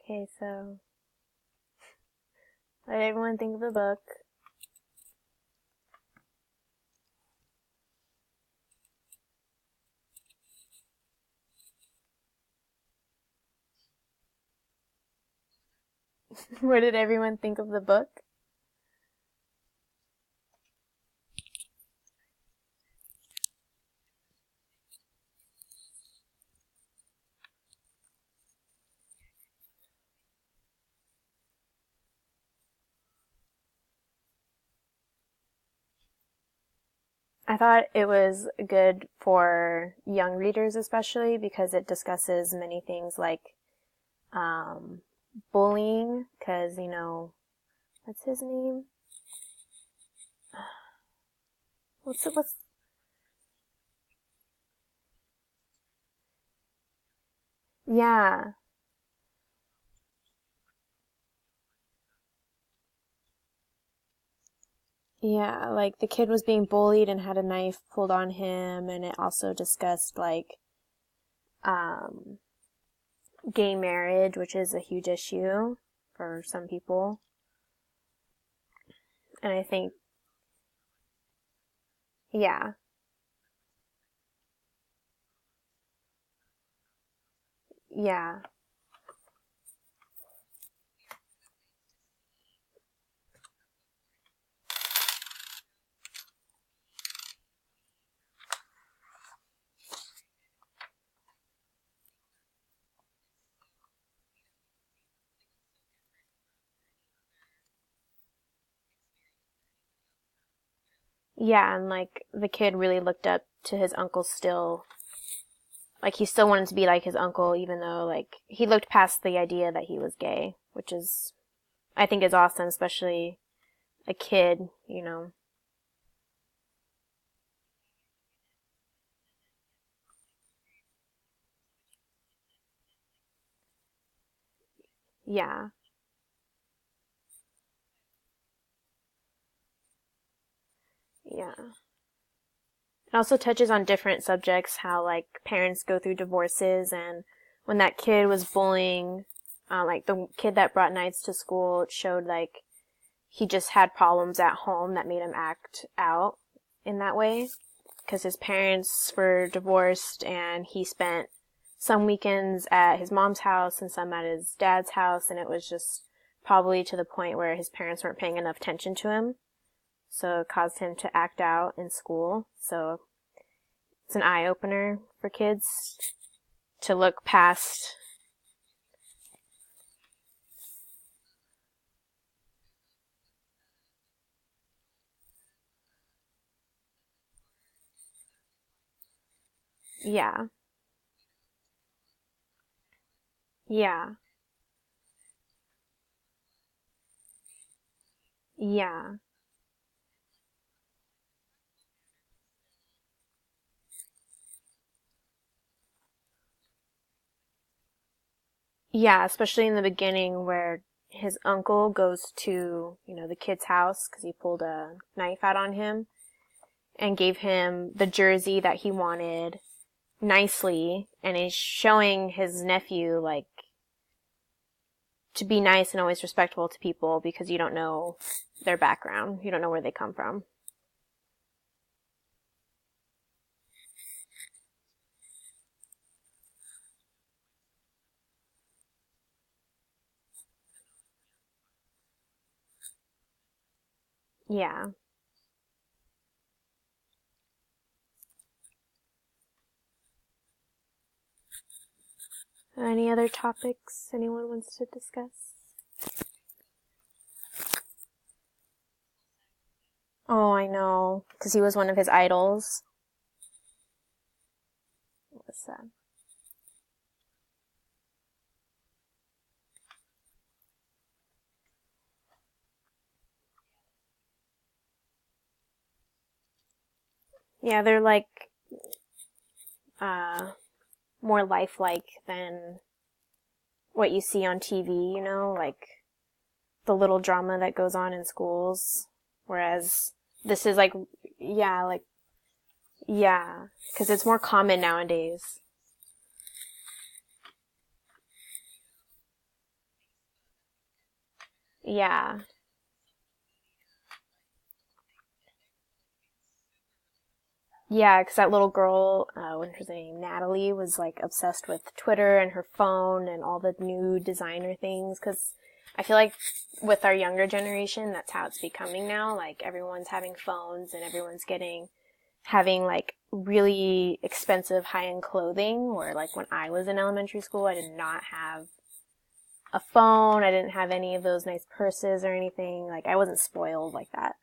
Okay, so let everyone think of a book. What did everyone think of the book? I thought it was good for young readers especially because it discusses many things like bullying, because, what's his name? What's yeah. Yeah, like the kid was being bullied and had a knife pulled on him, and it also discussed like um gay marriage, which is a huge issue for some people. And I think, yeah, yeah, yeah, and like the kid really looked up to his uncle still. Like he still wanted to be like his uncle, even though like he looked past the idea that he was gay, which is, I think, is awesome, especially a kid. Yeah, yeah. It also touches on different subjects, how like parents go through divorces, and when that kid was bullying, like the kid that brought knights to school, it showed like he just had problems at home that made him act out in that way because his parents were divorced and he spent some weekends at his mom's house and some at his dad's house, and it was just probably to the point where his parents weren't paying enough attention to him, so it caused him to act out in school. So it's an eye opener for kids to look past. Yeah, yeah, yeah, yeah, especially in the beginning where his uncle goes to, the kid's house because he pulled a knife out on him and gave him the jersey that he wanted nicely, and he's showing his nephew like to be nice and always respectful to people because you don't know their background. You don't know where they come from. Yeah. Any other topics anyone wants to discuss? Oh, I know. Because he was one of his idols. What was that? Yeah, they're like, uh, more lifelike than what you see on TV, like the little drama that goes on in schools. Whereas this is like, yeah, like, yeah, because it's more common nowadays. Yeah. Yeah, because that little girl, what was her name, Natalie, was like obsessed with Twitter and her phone and all the new designer things. Because I feel like with our younger generation, that's how it's becoming now. Like everyone's having phones and everyone's having like really expensive high-end clothing. Or like when I was in elementary school, I did not have a phone. I didn't have any of those nice purses or anything. Like I wasn't spoiled like that.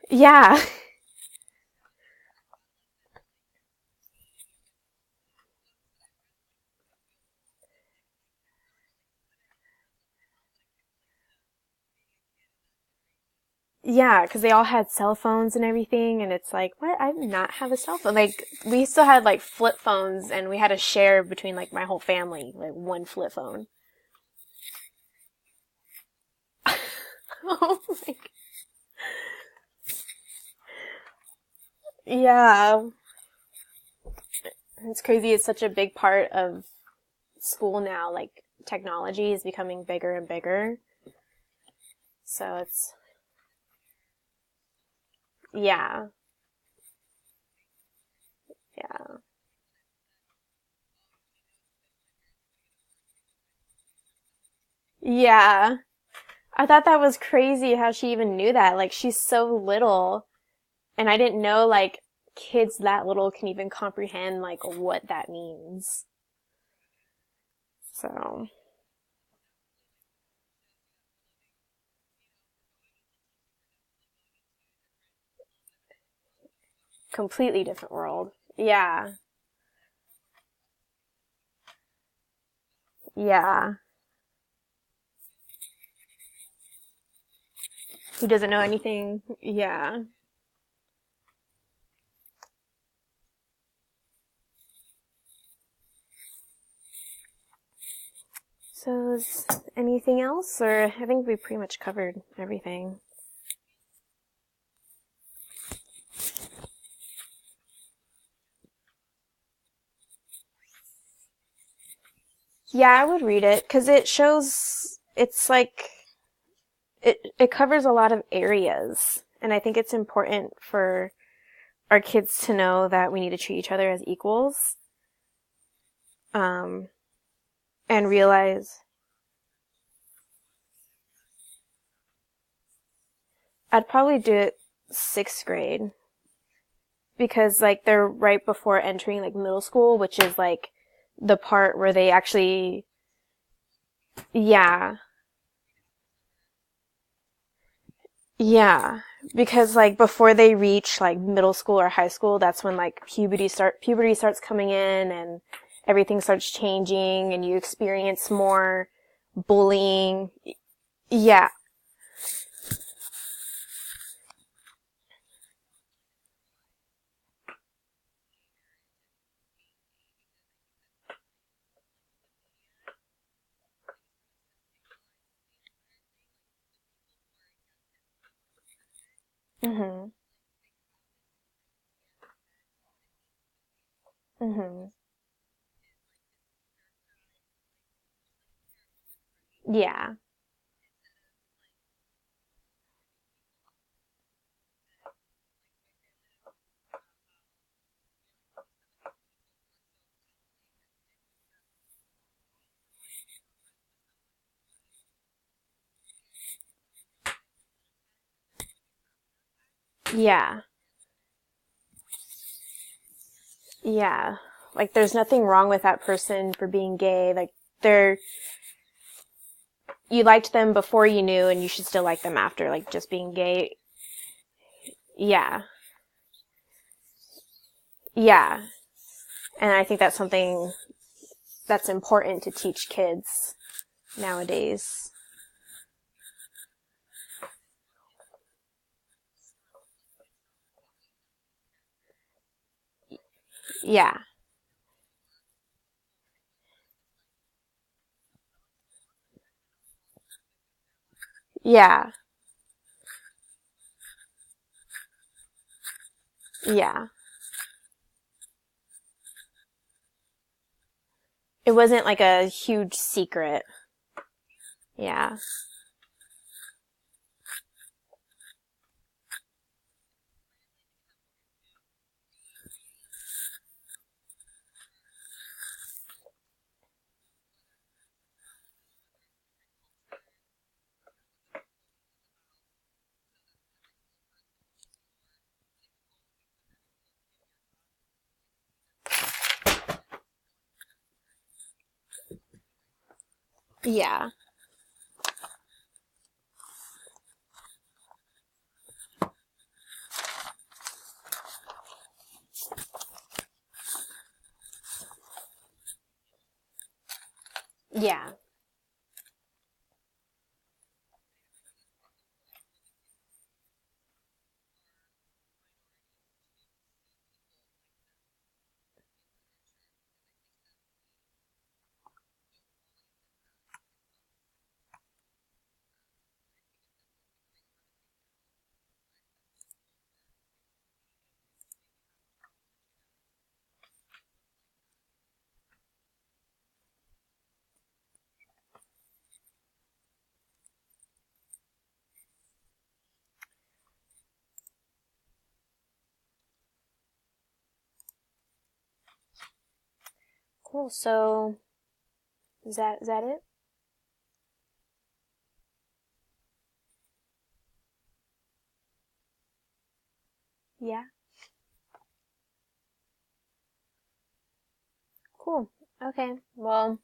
Yeah. Yeah, because they all had cell phones and everything, and it's like, what? I did not have a cell phone. Like, we still had like flip phones, and we had to share between like my whole family, like one flip phone. Oh my. Yeah, it's crazy. It's such a big part of school now. Like, technology is becoming bigger and bigger. So it's, yeah, yeah. Yeah. I thought that was crazy how she even knew that. Like, she's so little. And I didn't know like kids that little can even comprehend like what that means. So, completely different world. Yeah. Yeah. Who doesn't know anything? Yeah. So, is anything else? Or I think we pretty much covered everything. Yeah, I would read it because it shows it's like it covers a lot of areas. And I think it's important for our kids to know that we need to treat each other as equals. Um, and realize I'd probably do it sixth grade because like they're right before entering like middle school, which is like the part where they actually, yeah, yeah, because like before they reach like middle school or high school, that's when like puberty starts coming in and everything starts changing and you experience more bullying. Yeah. Mhm. Mhm. Yeah. Yeah. Yeah. Like there's nothing wrong with that person for being gay. Like they're you liked them before you knew and you should still like them after like just being gay. Yeah. Yeah. And I think that's something that's important to teach kids nowadays. Yeah. Yeah. Yeah. It wasn't like a huge secret. Yeah. Yeah. Yeah. Cool. So is that it? Yeah. Cool. Okay. Well,